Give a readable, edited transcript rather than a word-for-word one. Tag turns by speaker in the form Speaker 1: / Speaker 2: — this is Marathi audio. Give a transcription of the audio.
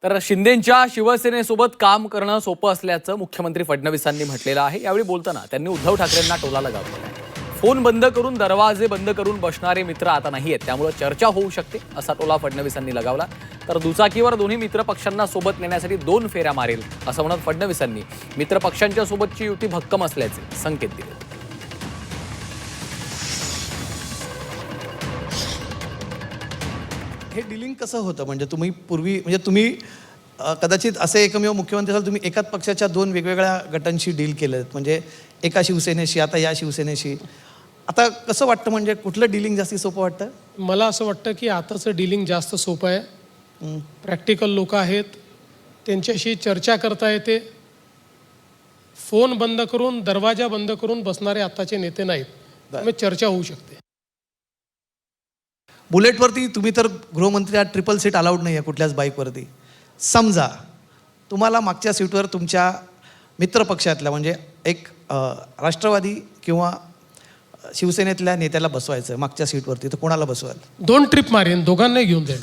Speaker 1: तर शिंदेंच्या शिवसेनेसोबत काम करणं सोपं असल्याचं मुख्यमंत्री फडणवीसांनी म्हटलेलं आहे। यावेळी बोलताना त्यांनी उद्धव ठाकरेंना टोला लगावला आहे। फोन बंद करून दरवाजे बंद करून बसणारे मित्र आता नाही आहेत, त्यामुळे चर्चा होऊ शकते असा टोला फडणवीसांनी लगावला। तर दुचाकीवर दोन्ही मित्र पक्षांना सोबत नेण्यासाठी 2 फेऱ्या मारेल असं म्हणत फडणवीसांनी मित्र पक्षांच्या सोबतची युती भक्कम असल्याचे संकेत दिले।
Speaker 2: हे डीलिंग कसं होतं म्हणजे तुम्ही पूर्वी म्हणजे तुम्ही कदाचित असे एकमेव मुख्यमंत्री असाल तुम्ही एकाच पक्षाच्या 2 वेगवेगळ्या गटांशी डील केलं म्हणजे एका शिवसेनेशी आता या शिवसेनेशी आता कसं वाटतं म्हणजे कुठलं डीलिंग जास्ती सोपं वाटतं?
Speaker 3: मला असं वाटतं की आताचं डीलिंग जास्त सोपं आहे। प्रॅक्टिकल लोक आहेत, त्यांच्याशी चर्चा करता येते। फोन बंद करून दरवाजा बंद करून बसणारे आताचे नेते नाहीत, त्यामुळे चर्चा होऊ शकते।
Speaker 2: बुलेटवरती तुम्ही तर गृहमंत्री आज 3 सीट अलाउड नाही आहे कुठल्याच बाईकवरती। समजा तुम्हाला मागच्या सीटवर तुमच्या मित्रपक्षातल्या म्हणजे एक राष्ट्रवादी किंवा शिवसेनेतल्या नेत्याला बसवायचं मागच्या सीटवरती, तर कोणाला बसवाल?
Speaker 3: 2 ट्रिप मारेन, दोघांनाही घेऊन जाईल।